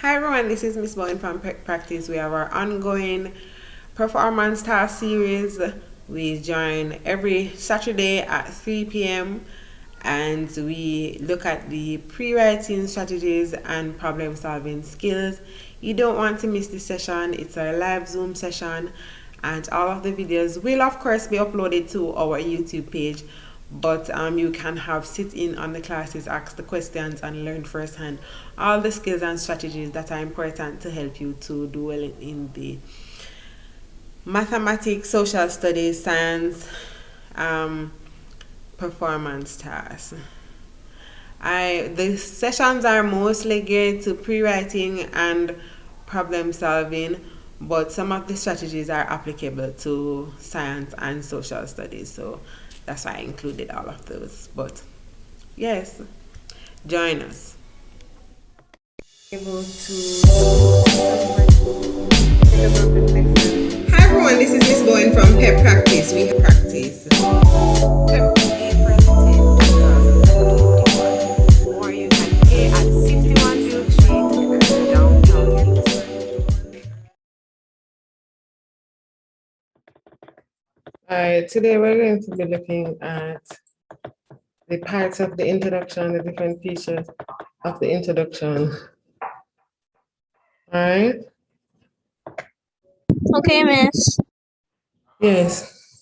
Hi everyone, this is Miss Bowen from Practice. We have our ongoing performance task series. We join every Saturday at 3 p.m. and we look at the pre-writing strategies and problem solving skills. You don't want to miss this session. It's our live Zoom session and all of the videos will of course be uploaded to our YouTube page, but you can have sit in on the classes, ask the questions and learn firsthand all the skills and strategies that are important to help you to do well in the mathematics, social studies, science, um, performance tasks. The sessions are mostly geared to pre-writing and problem solving, but some of the strategies are applicable to science and social studies. So that's why I included all of those. But yes, join us. Hi everyone, this is Miss Bowen from Pep Practice. We have practice. Pep or you can pay at 51 Duke Street, downtown Kingston. Alright, today we're going to be looking at the parts of the introduction, the different features of the introduction. Alright? Okay, miss. Yes.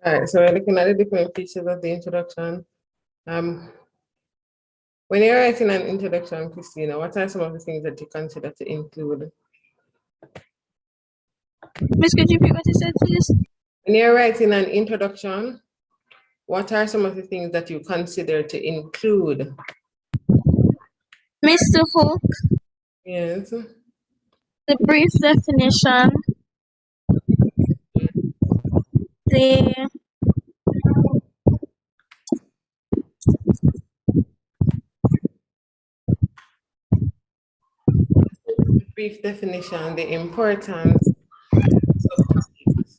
Alright, so we're looking at the different features of the introduction. When you're writing an introduction, Christina, what are some of the things that you consider to include? Miss, could you repeat what you said, please? When you're writing an introduction, what are some of the things that you consider to include? Mr. Hook, Yes. the brief definition, the Brief definition, the importance of topics. Miss,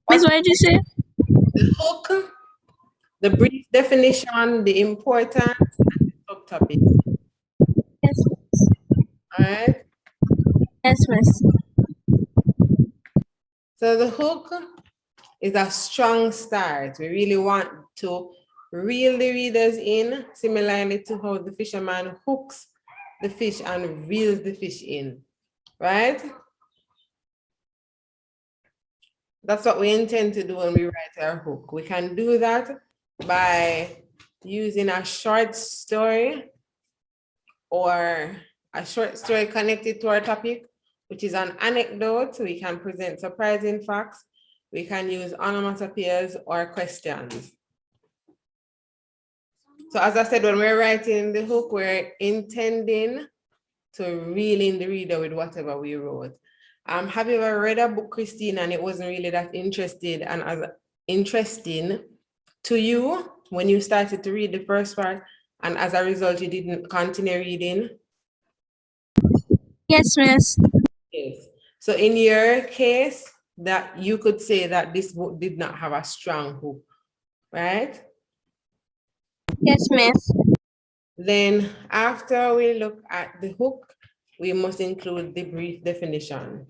What what did you say? the hook, the brief definition, the importance, and the subtopic. Yes, All right. yes, miss. So the hook is a strong start. We really want to reel the readers in, similarly to how the fisherman hooks the fish and reels the fish in, right? That's what we intend to do when we write our hook. We can do that by using a short story or a short story connected to our topic, which is an anecdote. We can present surprising facts. We can use onomatopoeias or questions. So as I said, when we're writing the hook, we're intending to reel in the reader with whatever we wrote. Have you ever read a book, Christine, and it wasn't really that interesting and as interesting to you when you started to read the first part, and as a result, you didn't continue reading? Yes, miss. Yes. So in your case, that you could say that this book did not have a strong hook, right? Yes, miss. Then after we look at the hook, we must include the brief definition.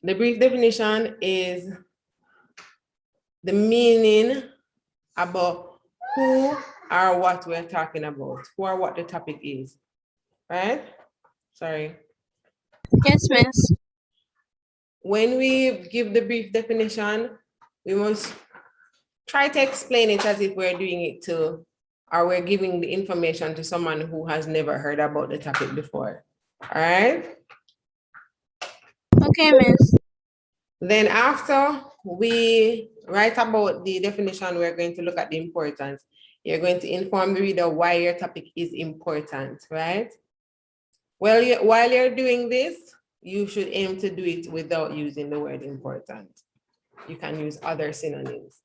The brief definition is the meaning about who or what we're talking about, who or what the topic is, right? Sorry. Yes, miss. When we give the brief definition, we must try to explain it as if we're doing it to, or we're giving the information to someone who has never heard about the topic before, all right? Okay, miss. Then after we write about the definition, we're going to look at the importance. You're going to inform the reader why your topic is important, right? Well, while you're doing this, you should aim to do it without using the word important. You can use other synonyms.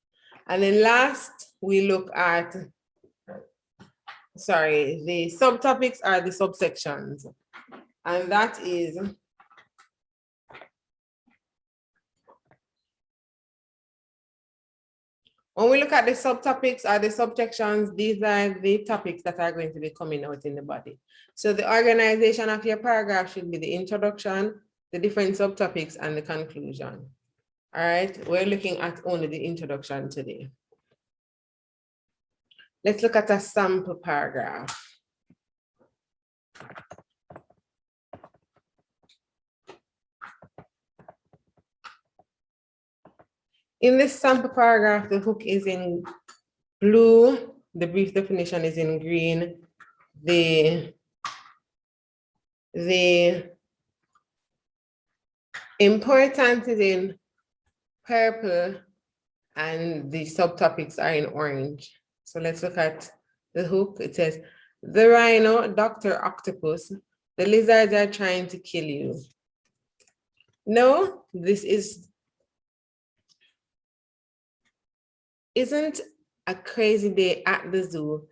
And then last, we look at, the subtopics are the subsections. And that is When we look at the subtopics or the subsections, these are the topics that are going to be coming out in the body. So the organization of your paragraph should be the introduction, the different subtopics, and the conclusion. All right, we're looking at only the introduction today. Let's look at a sample paragraph. In this sample paragraph, the hook is in blue, the brief definition is in green, the important is in purple, and the subtopics are in orange. So let's look at the hook. It says, the rhino, Dr. Octopus, the lizards are trying to kill you. No, this isn't a crazy day at the zoo.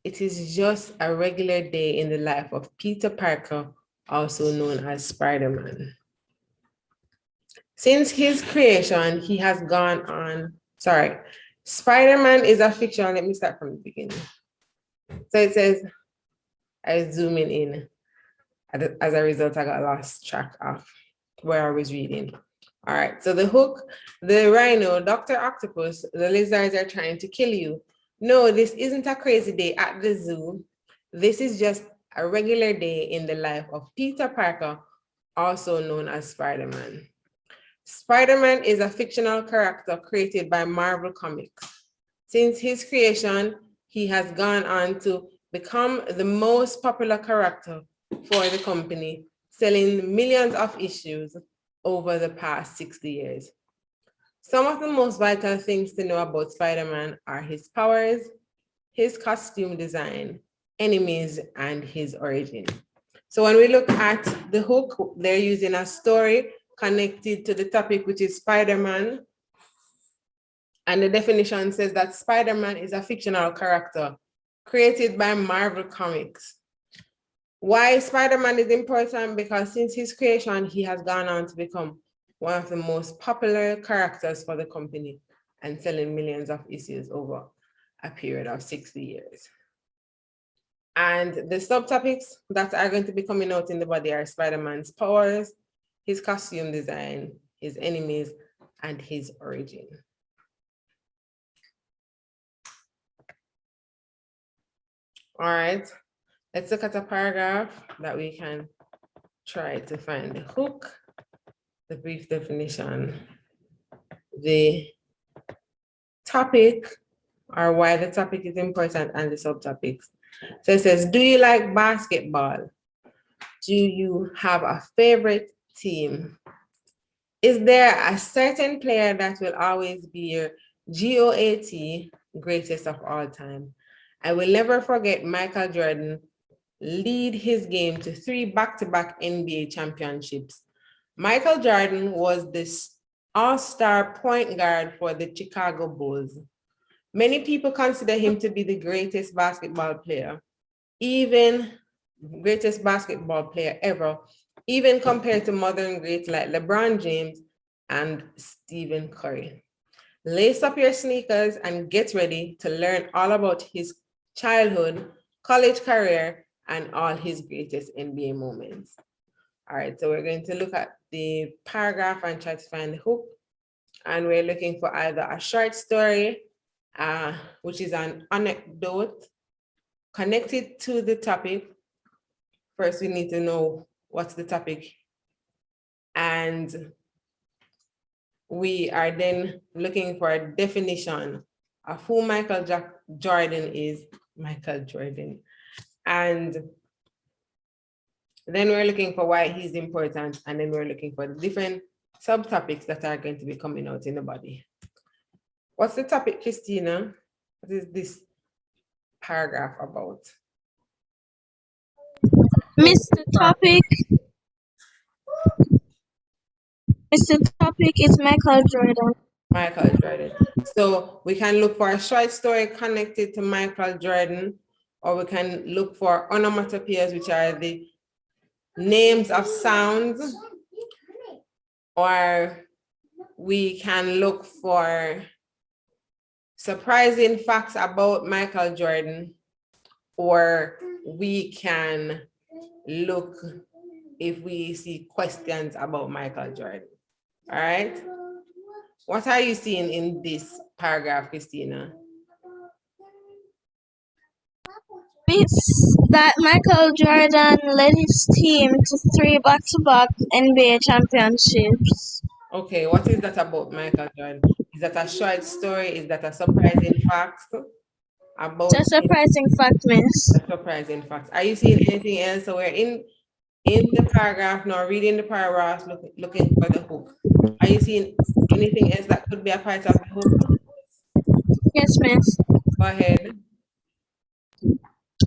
It is just a regular day in the life of Peter Parker, also known as Spider-Man. Since his creation, he has gone on, Spider-Man is a fiction. Let me start from the beginning. So it says, I zoom in. As a result, I got lost track of where I was reading. All right, so the hook, the rhino, Dr. Octopus, the lizards are trying to kill you. No, this isn't a crazy day at the zoo. This is just a regular day in the life of Peter Parker, also known as Spider-Man. Spider-Man is a fictional character created by Marvel Comics. Since his creation, he has gone on to become the most popular character for the company, selling millions of issues over the past 60 years. Some of the most vital things to know about Spider-Man are his powers, his costume design, enemies, and his origin. So when we look at the hook, they're using a story connected to the topic, which is Spider-Man. And the definition says that Spider-Man is a fictional character created by Marvel Comics. Why Spider-Man is important? Because since his creation, he has gone on to become one of the most popular characters for the company and selling millions of issues over a period of 60 years. And the subtopics that are going to be coming out in the body are Spider-Man's powers, his costume design, his enemies, and his origin. All right, let's look at a paragraph that we can try to find the hook, the brief definition, the topic, or why the topic is important, and the subtopics. So it says, do you like basketball? Do you have a favorite team? Is there a certain player that will always be your GOAT, greatest of all time? I will never forget Michael Jordan lead his game to 3 back-to-back NBA championships. Michael Jordan was this all-star point guard for the Chicago Bulls. Many people consider him to be the greatest basketball player, even greatest basketball player ever, even compared to modern greats like LeBron James and Stephen Curry. Lace up your sneakers and get ready to learn all about his childhood, college career, and all his greatest NBA moments. All right, so we're going to look at the paragraph and try to find the hook. And we're looking for either a short story, which is an anecdote connected to the topic. First, we need to know what's the topic. And we are then looking for a definition of who Michael Jordan is, Michael Jordan. And then we're looking for why he's important. And then we're looking for the different subtopics that are going to be coming out in the body. What's the topic, Christina? What is this paragraph about? Mr. Topic. Mr. Topic is Michael Jordan. Michael Jordan. So we can look for a short story connected to Michael Jordan, or we can look for onomatopoeias, which are the names of sounds, or we can look for surprising facts about Michael Jordan, or we can look if we see questions about Michael Jordan. All right. What are you seeing in this paragraph, Christina? It's that Michael Jordan led his team to 3 back-to-back NBA championships. Okay, what is that about Michael Jordan? Is that a short story? Is that a surprising fact about It's a surprising fact, miss. a surprising fact? Are you seeing anything else? So we're in the paragraph now, reading the paragraph, looking for the hook. Are you seeing anything else that could be a part of the hook? Yes, miss. Go ahead.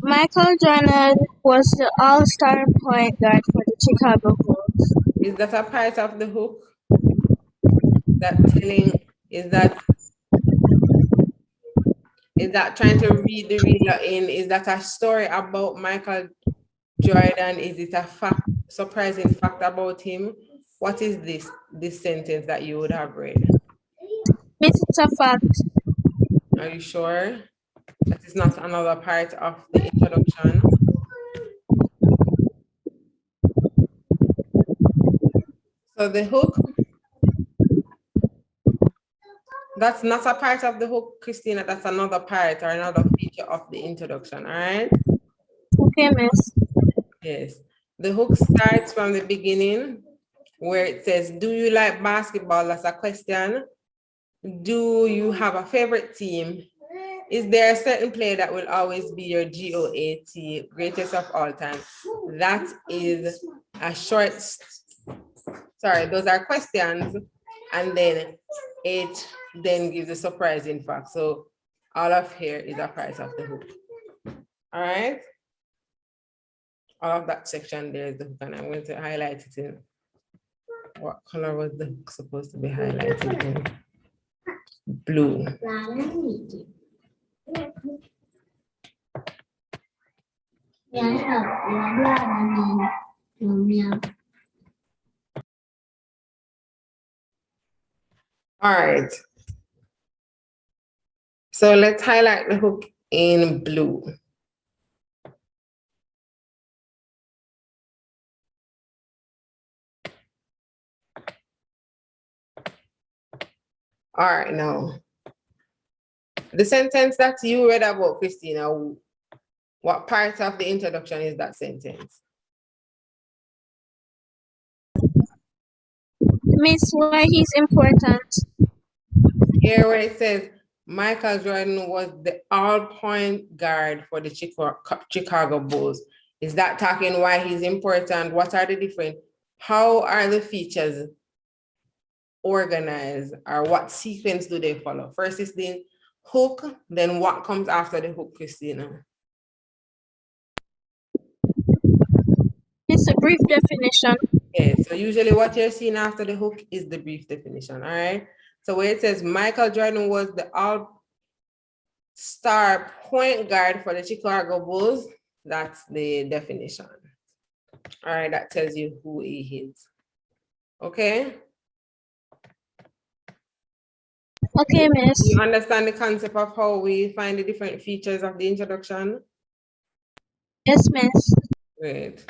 Michael Jordan was the all-star point guard for the Chicago Bulls. Is that a part of the hook? That telling, is that trying to read the reader in? Is that a story about Michael Jordan? Is it a fact, surprising fact about him? What is this sentence that you would have read? Miss, it's a fact. Are you sure that is not another part of the introduction? So the hook, that's not a part of the hook, Christina. That's another part or another feature of the introduction. All right. Okay, miss. Yes. The hook starts from the beginning where it says, do you like basketball? That's a question. Do you have a favorite team? Is there a certain player that will always be your GOAT, greatest of all time? That is a short, sorry, those are questions. And then it then gives a surprising fact. So all of here is a part of the hook. All right. All of that section there is the hook, and I'm going to highlight it in. What color was the hook supposed to be highlighted in? Blue. All right. So let's highlight the hook in blue. All right, now, the sentence that you read about, Christina, what part of the introduction is that sentence? Miss, why he's important. Here where it says, Michael Jordan was the all-point guard for the Chicago Bulls. Is that talking why he's important? What are the different, how are the features organized, or what sequence do they follow? First is the hook, then what comes after the hook, Christina? It's a brief definition. Okay, so usually what you're seeing after the hook is the brief definition, all right? So where it says Michael Jordan was the all-star point guard for the Chicago Bulls, that's the definition. All right, that tells you who he is. Okay? Okay, miss. You understand the concept of how we find the different features of the introduction? Yes, miss. Great.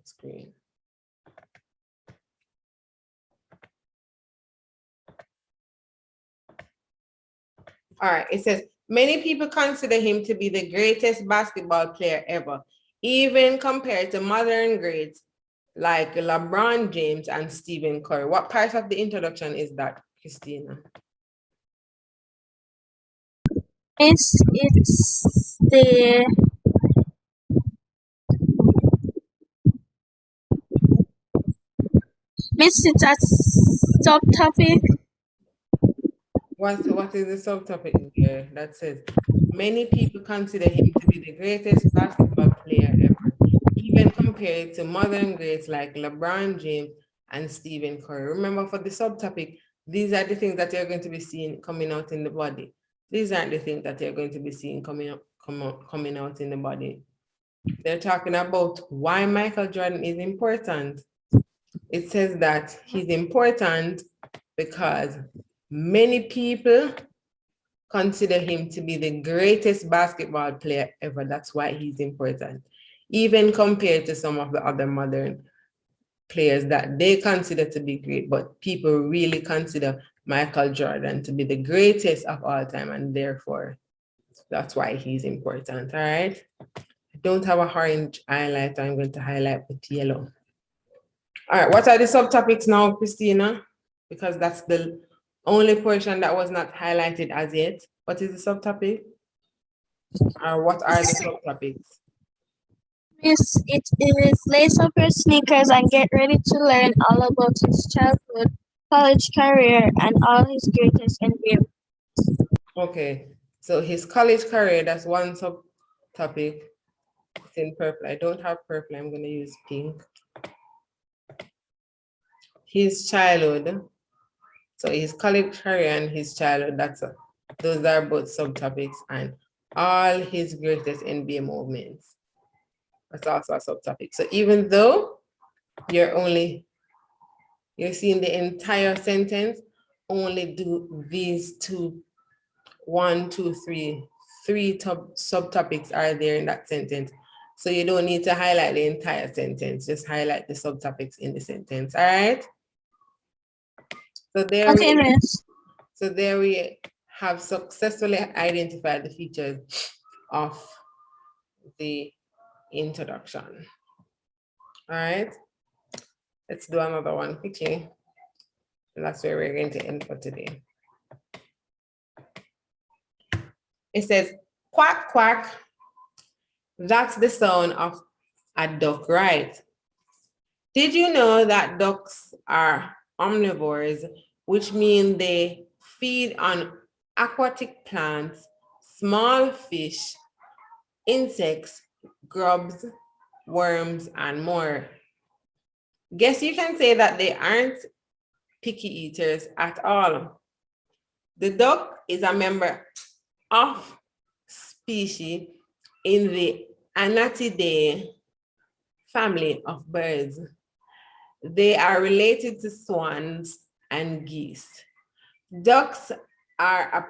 Screen. All right, it says, many people consider him to be the greatest basketball player ever, even compared to modern greats like LeBron James and Stephen Curry. What part of the introduction is that, Christina? It's the miss, it's a subtopic. What is the subtopic here that says, many people consider him to be the greatest basketball player ever, even compared to modern greats like LeBron James and Stephen Curry. Remember, for the subtopic, these are the things that you're going to be seeing coming out in the body. These aren't the things that you're going to be seeing coming out in the body. They're talking about why Michael Jordan is important. it says that he's important because many people consider him to be the greatest basketball player ever. That's why he's important, even compared to some of the other modern players that they consider to be great, but people really consider Michael Jordan to be the greatest of all time, and therefore that's why he's important. All right. I don't have a orange highlighter. I'm going to highlight with yellow. All right. What are the subtopics now, Christina? Because that's the only portion that was not highlighted as yet. What is the subtopic? Or what are the subtopics? Miss, it is lace up your sneakers and get ready to learn all about his childhood, college career, and all his greatest endeavors. Okay. So his college career, that's one subtopic. It's in purple. I don't have purple. I'm going to use pink. His childhood. So his college career and his childhood, those are both subtopics, and all his greatest NBA movements. That's also a subtopic. So even though you're seeing the entire sentence, only do these two, one, two, three subtopics are there in that sentence. So you don't need to highlight the entire sentence, just highlight the subtopics in the sentence, all right? So Okay, Miss. there we have successfully identified the features of the introduction. All right, let's do another one quickly. And that's where we're going to end for today. It says, quack, quack. That's the sound of a duck, right? Did you know that ducks are omnivores, which means they feed on aquatic plants, small fish, insects, grubs, worms, and more? Guess you can say that they aren't picky eaters at all. The duck is a member of species in the Anatidae family of birds. They are related to swans and geese. Ducks are a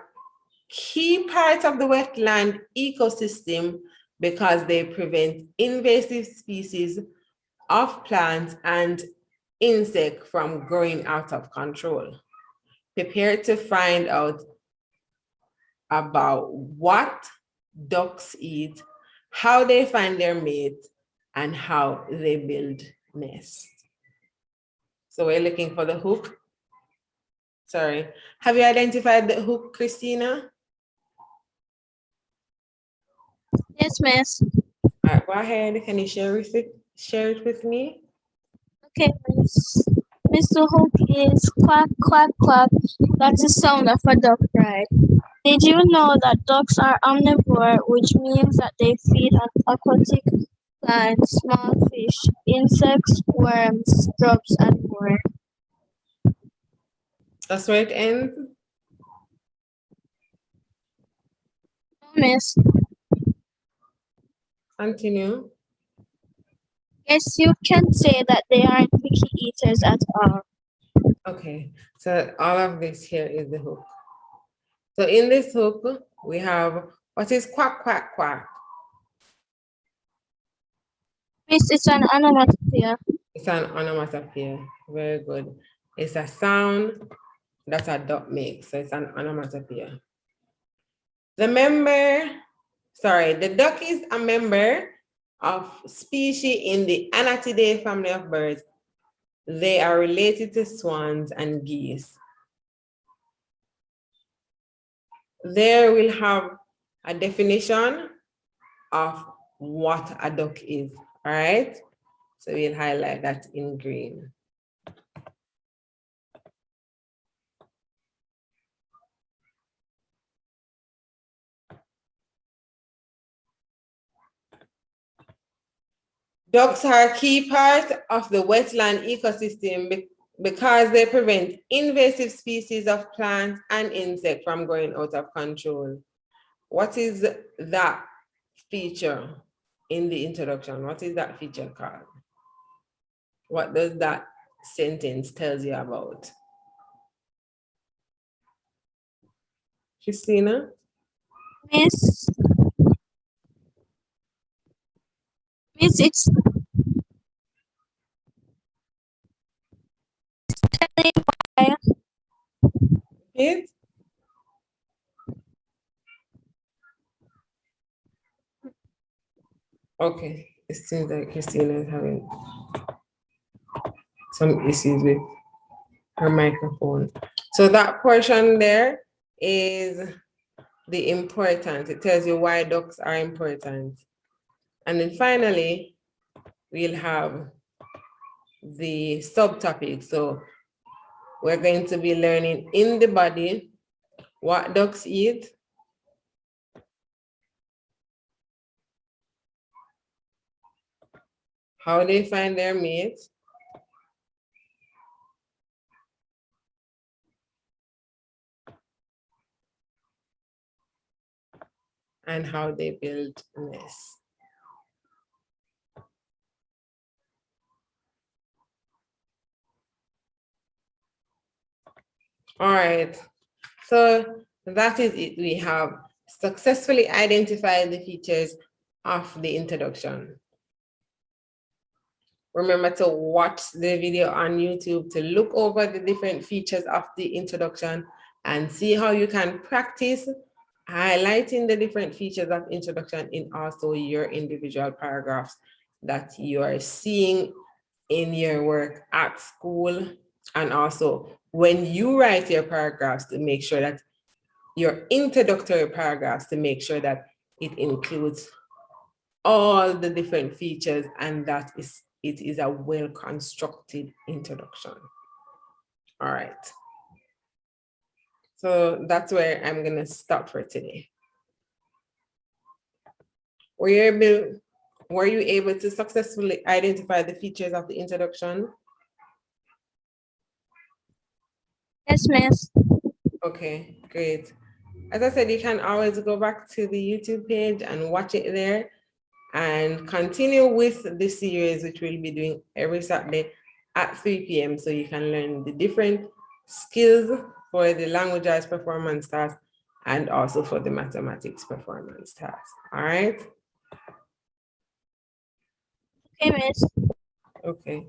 key part of the wetland ecosystem because they prevent invasive species of plants and insects from growing out of control. Prepare to find out about what ducks eat, how they find their mate, and how they build nests. So we're looking for the hook. Sorry. Have you identified the hook, Christina? Yes, Miss. All right, go ahead. Can you share it with me? Okay, Miss. Mr. Hook is quack, quack, quack. That's the sound of a duck, right? Did you know that ducks are omnivore, which means that they feed on aquatic plants, small fish, insects, worms, grubs, and more? That's where it ends. Miss, Continue. yes, you can say that they aren't picky eaters at all. Okay, so all of this here is the hook. So in this hook, we have what is quack, quack, quack. Miss, it's an onomatopoeia. It's an onomatopoeia. Very good. It's a sound that a duck makes. So it's an onomatopoeia. The duck is a member of species in the Anatidae family of birds. They are related to swans and geese. There we'll have a definition of what a duck is, all right? So we'll highlight that in green. Ducks are a key part of the wetland ecosystem because they prevent invasive species of plants and insects from going out of control. What is that feature in the introduction? What is that feature called? What does that sentence tells you about? Christina? Miss, Miss, it's telling why. It? Okay, it seems like Christina is having some issues with her microphone. So that portion there is the importance. It tells you why ducks are important. And then finally, we'll have the subtopic. So we're going to be learning in the body what ducks eat, how they find their mates, and how they build nests. All right, so that is it. We have successfully identified the features of the introduction. Remember to watch the video on YouTube to look over the different features of the introduction and see how you can practice highlighting the different features of introduction in also your individual paragraphs that you are seeing in your work at school, and also when you write your paragraphs to make sure that your introductory paragraphs to make sure that it includes all the different features and that it is a well-constructed introduction. All right. So that's where I'm gonna stop for today. Were you able to successfully identify the features of the introduction? Yes, Miss. Okay, great. As I said, you can always go back to the YouTube page and watch it there and continue with the series, which we'll be doing every Saturday at 3 p.m. So you can learn the different skills for the language arts performance task and also for the mathematics performance task. All right. Okay, Miss. Okay.